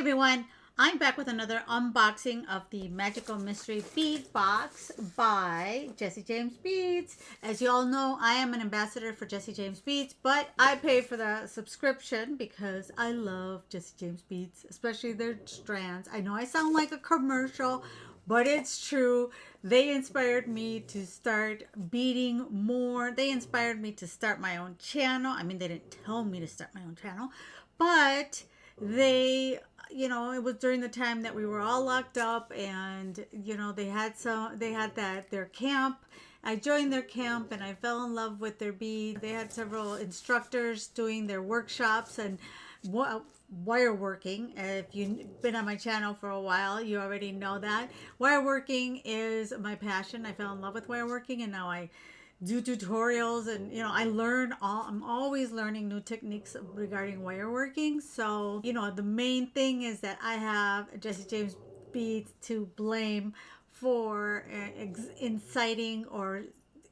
everyone, I'm back with another unboxing of the Magical Mystery Bead Box by Jesse James Beads. As you all know, I am an ambassador for Jesse James Beads, but I pay for the subscription because I love Jesse James Beads, especially their strands. I know I sound like a commercial, but it's true. They inspired me to start beading more. They inspired me to start my own channel. I mean, they didn't tell me to start my own channel, but they, it was during the time that we were all locked up, and they had their camp. I joined their camp and I fell in love with their bead. They had several instructors doing their workshops and wire working. If you've been on my channel for a while, you already know that wire working is my passion. I fell in love with wire working, and now I do tutorials, and I'm always learning new techniques regarding wire working. So the main thing is that I have Jesse James Beads to blame for inciting, or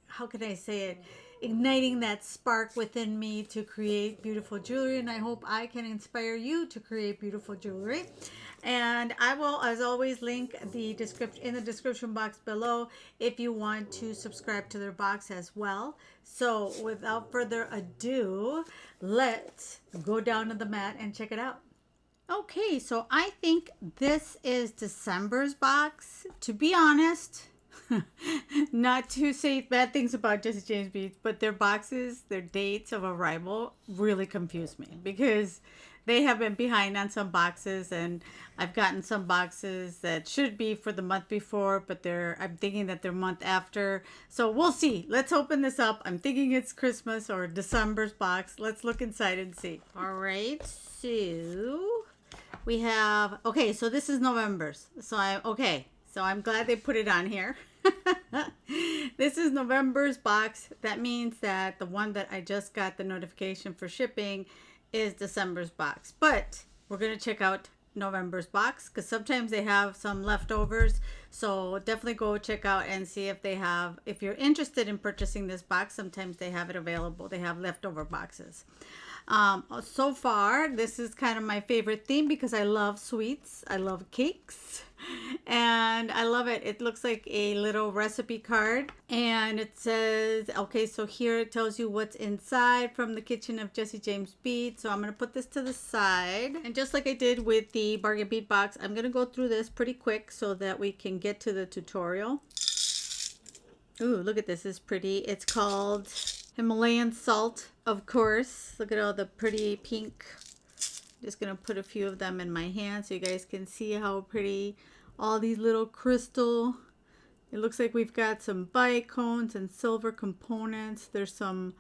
how can I say it, igniting that spark within me to create beautiful jewelry. And I hope I can inspire you to create beautiful jewelry. And I will, as always, link the description in the description box below if you want to subscribe to their box as well. So without further ado, let's go down to the mat and check it out. Okay, so I think this is December's box. To be honest, not to say bad things about Jesse James Beads, but their boxes, their dates of arrival really confuse me, because they have been behind on some boxes, and I've gotten some boxes that should be for the month before, but I'm thinking that they're month after. So we'll see. Let's open this up. I'm thinking it's Christmas or December's box. Let's look inside and see. All right, so we have, okay, so this is November's. So I'm glad they put it on here. This is November's box. That means that the one that I just got the notification for shipping is December's box. But we're going to check out November's box, because sometimes they have some leftovers. So definitely go check out and see if they have, if you're interested in purchasing this box, sometimes they have it available. They have leftover boxes. So far, this is kind of my favorite theme because I love sweets. I love cakes. And I love it. It looks like a little recipe card, and it says, okay, so here it tells you what's inside from the kitchen of Jesse James Beads. So I'm going to put this to the side, and just like I did with the bargain bead box, I'm going to go through this pretty quick so that we can get to the tutorial. Ooh, look at this. It's pretty. It's called Himalayan salt, of course. Look at all the pretty pink. Just gonna put a few of them in my hand so you guys can see how pretty all these little crystal. It looks like we've got some bicones and silver components. There's some,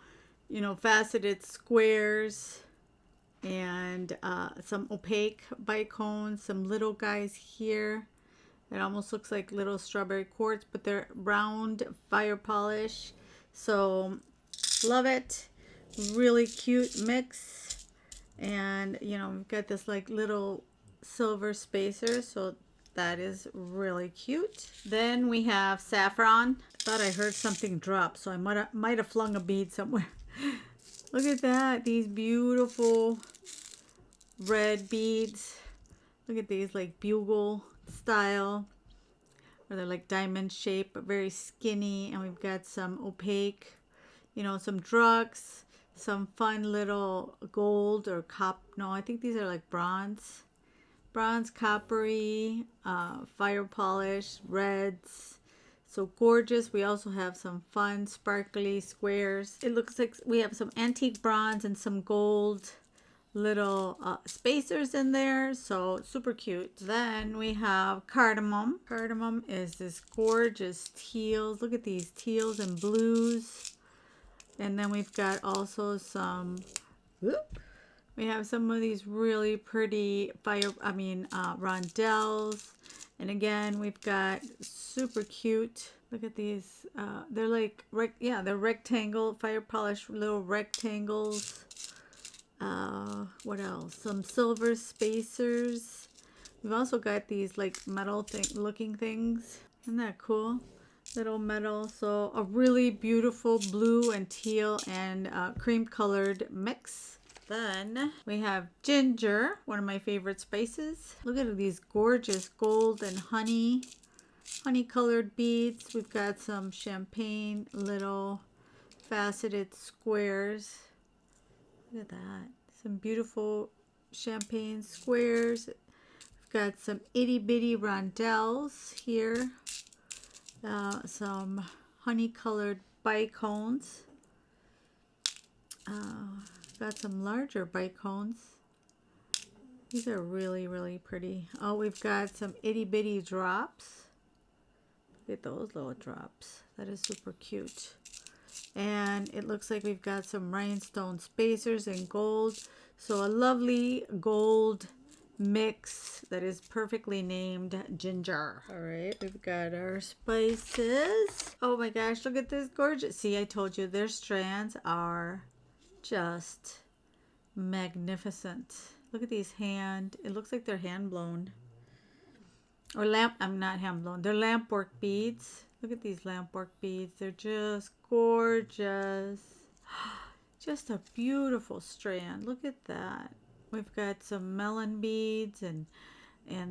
faceted squares, and some opaque bicones, some little guys here. It almost looks like little strawberry quartz, but they're round fire polish. So love it. Really cute mix. And we've got this like little silver spacer, so that is really cute. Then we have saffron. I thought I heard something drop, so I might have flung a bead somewhere. Look at that, these beautiful red beads. Look at these, like bugle style, or they're like diamond shape but very skinny. And we've got some opaque, some drugs, some fun little gold or no, I think these are like bronze, coppery, fire polish, reds. So gorgeous. We also have some fun sparkly squares. It looks like we have some antique bronze and some gold little spacers in there, so super cute. Then we have cardamom. Cardamom is this gorgeous teals. Look at these teals and blues. And then we've got also we have some of these really pretty rondelles. And again, we've got super cute. Look at these. They're like, they're rectangle, fire polish little rectangles. What else? Some silver spacers. We've also got these like metal looking things. Isn't that cool? Little metal. So a really beautiful blue and teal and cream colored mix. Then we have ginger, one of my favorite spices. Look at these gorgeous gold and honey colored beads. We've got some champagne little faceted squares. Look at that. Some beautiful champagne squares. We've got some itty bitty rondelles here. Some honey colored bicones. Got some larger bicones. These are really, really pretty. Oh, we've got some itty bitty drops. Look at those little drops. That is super cute. And it looks like we've got some rhinestone spacers in gold. So a lovely gold mix that is perfectly named ginger. All right, we've got our spices. Oh my gosh, look at this gorgeous. See, I told you their strands are just magnificent. Look at these it looks like they're hand blown. Or I'm not hand blown. They're lamp work beads. Look at these lamp work beads. They're just gorgeous. Just a beautiful strand. Look at that. We've got some melon beads and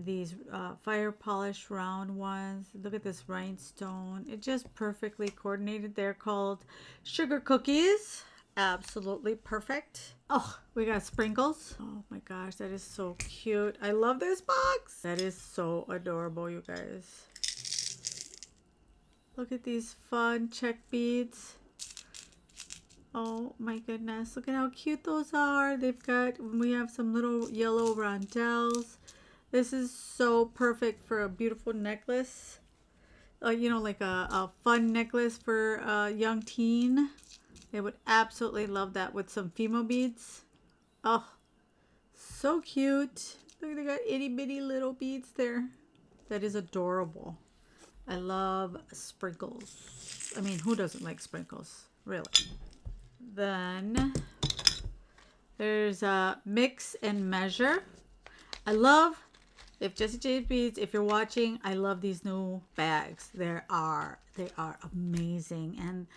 these fire polished round ones. Look at this rhinestone. It just perfectly coordinated. They're called sugar cookies. Absolutely perfect. Oh, we got sprinkles. Oh my gosh, that is so cute. I love this box. That is so adorable, you guys. Look at these fun check beads. Oh my goodness, look at how cute those are. We have some little yellow rondelles. This is so perfect for a beautiful necklace. You know, like a fun necklace for a young teen. They would absolutely love that with some Fimo beads. Oh, so cute. Look, they got itty bitty little beads there. That is adorable. I love sprinkles. I mean, who doesn't like sprinkles? Really. Then there's a mix and measure. I love, if Jessie James Beads, if you're watching, I love these new bags. They are amazing and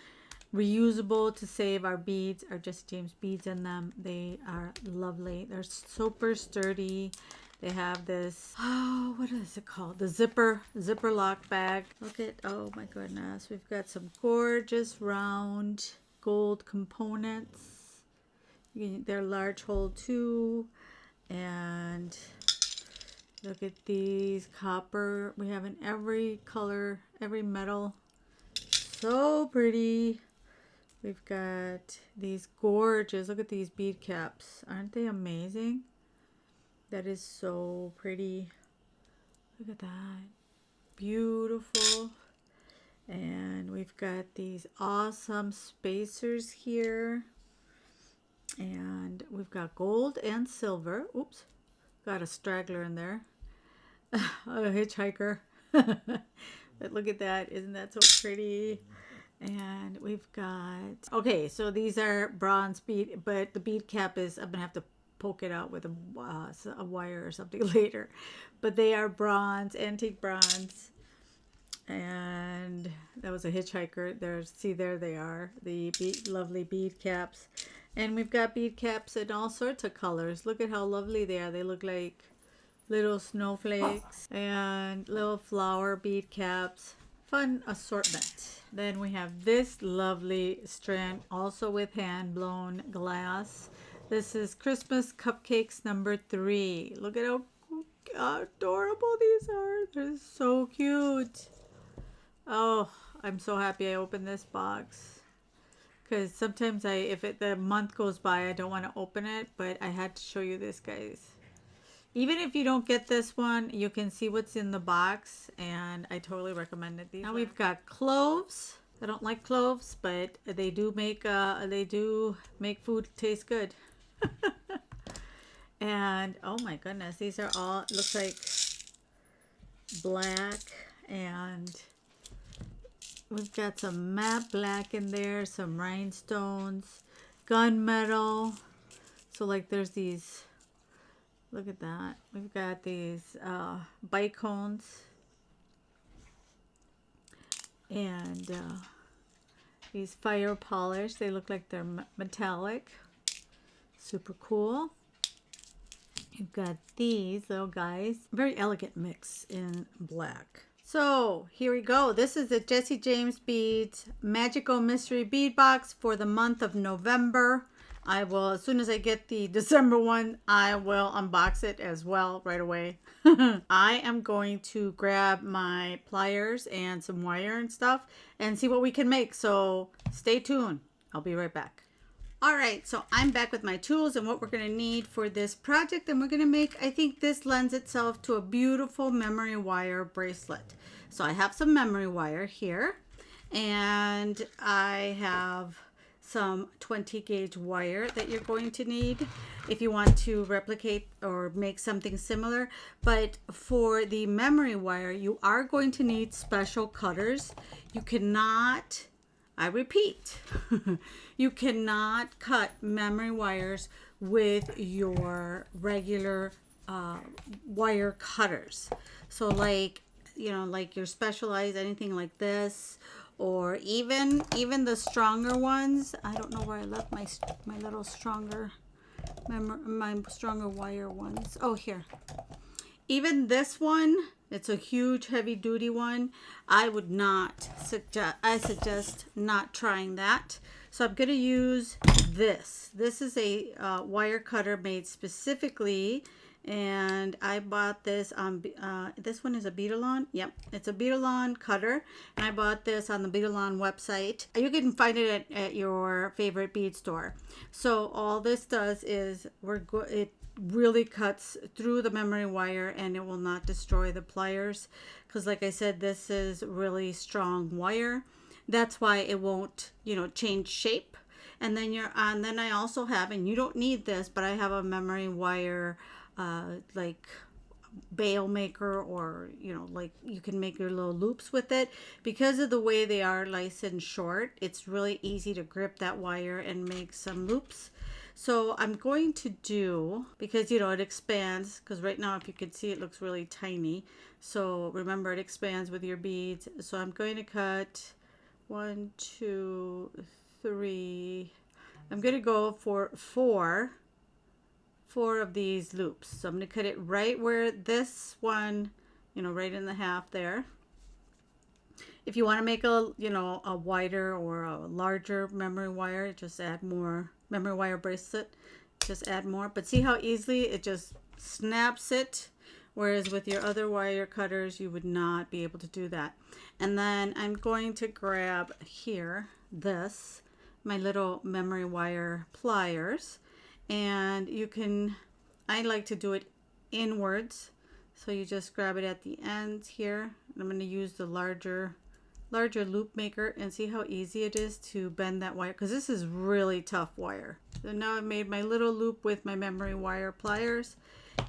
reusable to save our beads, our Jessie James beads in them. They are lovely. They're super sturdy. They have this, oh, what is it called? The zipper lock bag. Look at, oh my goodness. We've got some gorgeous round gold components. They're large hole too. And look at these copper. We have in every color, every metal. So pretty. We've got these gorgeous, look at these bead caps. Aren't they amazing? That is so pretty. Look at that. Beautiful. And we've got these awesome spacers here. And we've got gold and silver. Oops. Got a straggler in there. A hitchhiker. But look at that. Isn't that so pretty? And we've got, okay, so these are bronze bead, but the bead cap is, I'm going to have to poke it out with a wire or something later. But they are bronze, antique bronze. And that was a hitchhiker. There they are, the lovely bead caps. And we've got bead caps in all sorts of colors. Look at how lovely they are. They look like little snowflakes and little flower bead caps. Fun assortment. Then we have this lovely strand, also with hand blown glass. This is Christmas Cupcakes number 3. Look at how adorable these are. They're so cute. Oh, I'm so happy I opened this box. Because sometimes if the month goes by, I don't want to open it, but I had to show you this, guys. Even if you don't get this one, you can see what's in the box, and I totally recommend it. Now we've got cloves. I don't like cloves, but they do make food taste good. And oh my goodness, these are all, it looks like black, and we've got some matte black in there, some rhinestones, gunmetal. So like there's these. Look at that. We've got these bicones and these fire polish. They look like they're metallic. Super cool. You've got these little guys. Very elegant mix in black. So here we go. This is the Jesse James Beads Magical Mystery Bead Box for the month of November. I will, as soon as I get the December one, I will unbox it as well right away. I am going to grab my pliers and some wire and stuff and see what we can make. So stay tuned. I'll be right back. All right, so I'm back with my tools and what we're going to need for this project. And we're going to make, I think this lends itself to a beautiful memory wire bracelet. So I have some memory wire here and I have some 20 gauge wire that you're going to need if you want to replicate or make something similar. But for the memory wire, you are going to need special cutters. You cannot, I repeat, you cannot cut memory wires with your regular wire cutters. So like, you know, like your Specialized, anything like this, or even the stronger ones. I don't know where I left my little stronger stronger wire ones. Oh, here. Even this one, it's a huge heavy duty one. I suggest not trying that. So I'm going to use this. This is a wire cutter made specifically, and I bought this on this one is a Beadalon. Yep, it's a Beadalon cutter, and I bought this on the Beadalon website. You can find it at your favorite bead store. So all this does is it really cuts through the memory wire and it will not destroy the pliers, because like I said, this is really strong wire. That's why it won't, you know, change shape. And then then I also have, and you don't need this, but I have a memory wire like bail maker, or you know, like you can make your little loops with it. Because of the way they are nice and short, it's really easy to grip that wire and make some loops. So I'm going to do, because you know it expands, because right now if you can see it looks really tiny, so remember it expands with your beads. So I'm going to cut 1, 2, 3, I'm going to go for four of these loops. So I'm going to cut it right where this one, you know, right in the half there. If you want to make a, you know, a wider or a larger memory wire, just add more memory wire bracelet, just add more. But see how easily it just snaps it, whereas with your other wire cutters you would not be able to do that. And then I'm going to grab here this, my little memory wire pliers, and you can, I like to do it inwards, so you just grab it at the ends here. And I'm going to use the larger loop maker, and see how easy it is to bend that wire, because this is really tough wire. So now I've made my little loop with my memory wire pliers,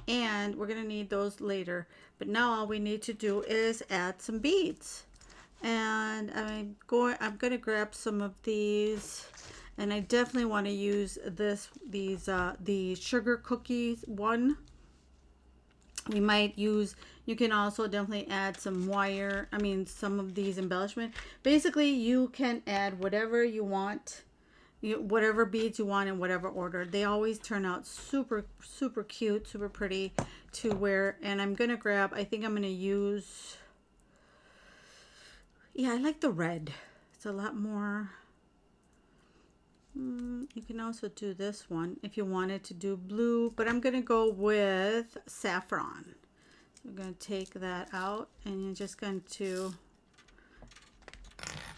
and we're going to need those later. But now all we need to do is add some beads. And I'm going to grab some of these, and I definitely want to use the sugar cookies one. We might use, you can also definitely add some wire, some of these embellishment. Basically you can add whatever you want, whatever beads you want in whatever order. They always turn out super cute, super pretty to wear. And I'm gonna grab, I think I'm gonna use, yeah, I like the red. It's a lot more. You can also do this one if you wanted to do blue, but I'm going to go with saffron. We're going to take that out, and you're just going to,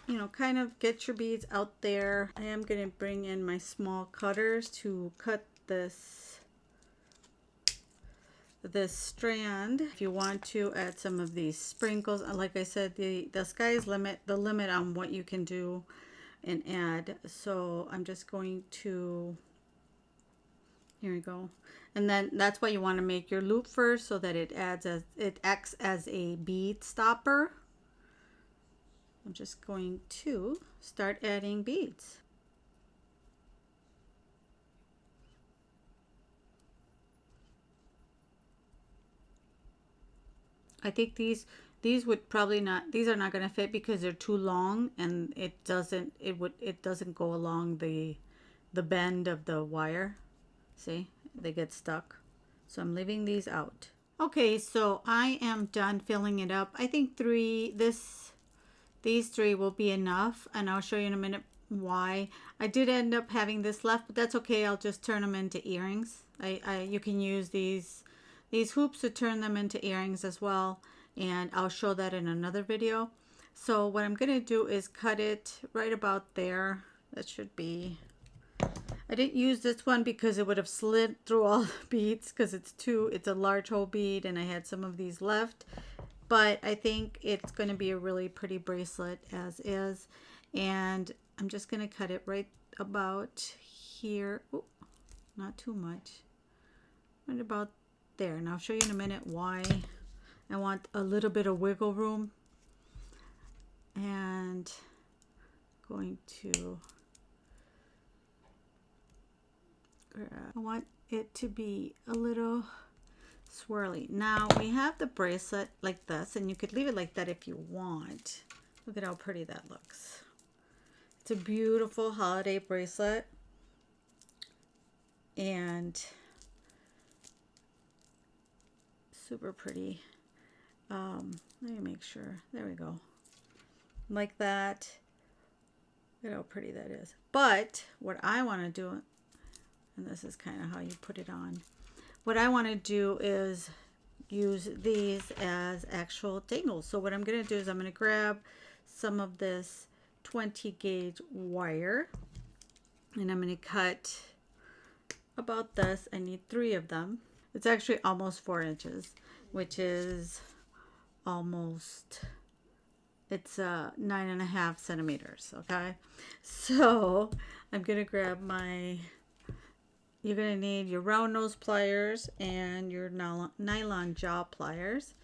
you know, kind of get your beads out there. I am going to bring in my small cutters to cut this strand. If you want to add some of these sprinkles, like I said, the sky's the limit on what you can do and add. So I'm just going to, here we go. And then that's why you want to make your loop first, so that it acts as a bead stopper. I'm just going to start adding beads. I think these would probably not, these are not going to fit because they're too long, and it doesn't go along the bend of the wire. See, they get stuck. So I'm leaving these out. Okay, so I am done filling it up. I think these three will be enough, and I'll show you in a minute why. I did end up having this left, but that's okay. I'll just turn them into earrings. You can use these hoops to turn them into earrings as well, and I'll show that in another video. So what I'm gonna do is cut it right about there. That should be, I didn't use this one because it would have slid through all the beads because it's a large hole bead, and I had some of these left. But I think it's going to be a really pretty bracelet as is. And I'm just going to cut it right about here. Ooh, not too much. Right about there. And I'll show you in a minute why I want a little bit of wiggle room. And going to, I want it to be a little swirly. Now we have the bracelet like this, and you could leave it like that if you want. Look at how pretty that looks. It's a beautiful holiday bracelet, and super pretty. Let me make sure. There we go. Like that. Look at how pretty that is. But what I want to do, and this is kind of how you put it on. What I want to do is use these as actual dangles. So what I'm going to do is I'm going to grab some of this 20 gauge wire, and I'm going to cut about this. I need 3 of them. It's actually almost 4 inches, which is almost, it's 9.5 centimeters. Okay. So I'm going to grab my, you're going to need your round nose pliers and your nylon jaw pliers.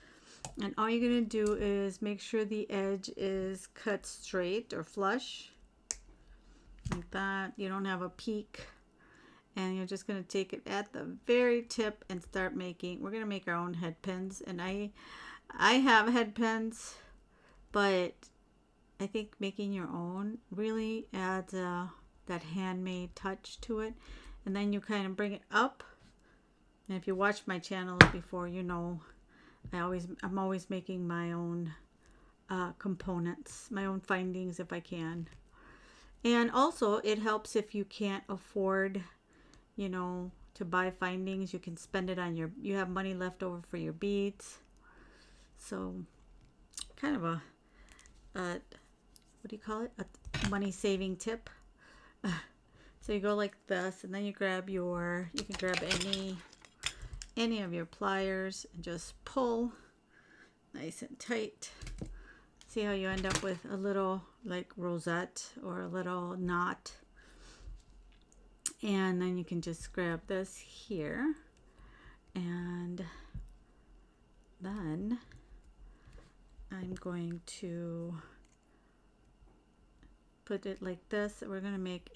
And all you're going to do is make sure the edge is cut straight or flush. Like that. You don't have a peak. And you're just going to take it at the very tip and start making, we're going to make our own head pins. And I have head pins, but I think making your own really adds that handmade touch to it. And then you kind of bring it up. And if you watched my channel before, you know I'm always making my own components, my own findings if I can. And also it helps if you can't afford, you know, to buy findings. You can spend it on you have money left over for your beads. So kind of a what do you call it? A money saving tip. So you go like this, and then you grab you can grab any of your pliers and just pull nice and tight. See how you end up with a little like rosette or a little knot. And then you can just grab this here, and then I'm going to put it like this. We're going to make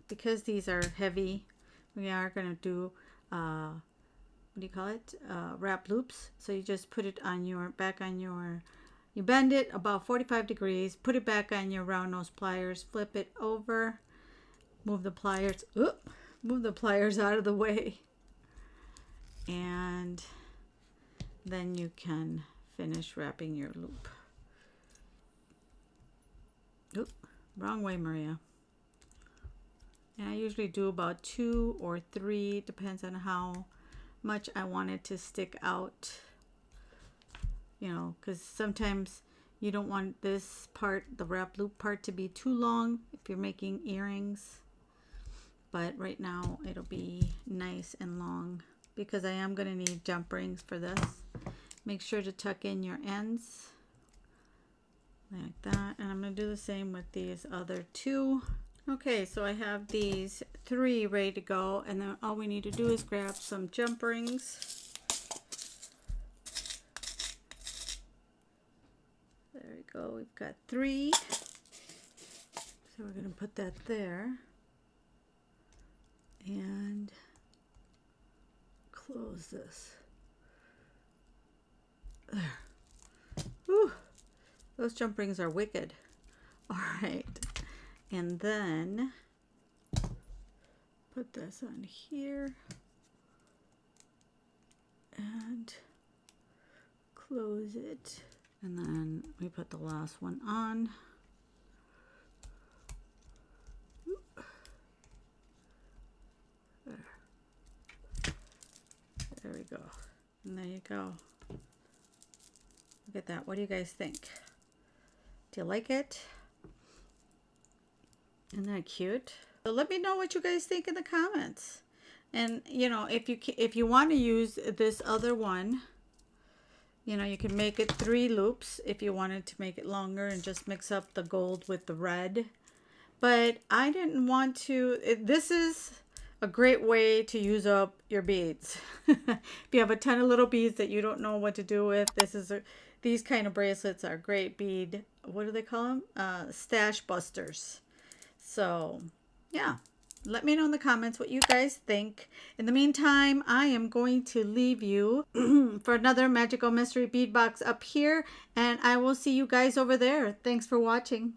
because these are heavy, we are going to do what do you call it, wrap loops. So you just put it on your you bend it about 45 degrees, put it back on your round nose pliers, flip it over, move the pliers out of the way, and then you can finish wrapping your loop. Oop, wrong way, Maria. And I usually do about 2 or 3, depends on how much I want it to stick out, you know, because sometimes you don't want this part, the wrap loop part, to be too long if you're making earrings. But right now it'll be nice and long because I am going to need jump rings for this. Make sure to tuck in your ends like that, and I'm going to do the same with these other 2. Okay, so I have these 3 ready to go, and then all we need to do is grab some jump rings. There we go, we've got 3. So we're going to put that there and close this. There. Whew. Those jump rings are wicked. All right. And then Put this on here and close it. And then we put the last one on. There we go. And there you go. Look at that. What do you guys think? Do you like it? Isn't that cute? So let me know what you guys think in the comments. And you know, if you want to use this other one, you know, you can make it 3 loops if you wanted to make it longer and just mix up the gold with the red. But I didn't want to. This is a great way to use up your beads. If you have a ton of little beads that you don't know what to do with, these kind of bracelets are great bead. What do they call them? Stash busters. So yeah, let me know in the comments what you guys think. In the meantime, I am going to leave you for another Magical Mystery Bead Box up here, and I will see you guys over there. Thanks for watching.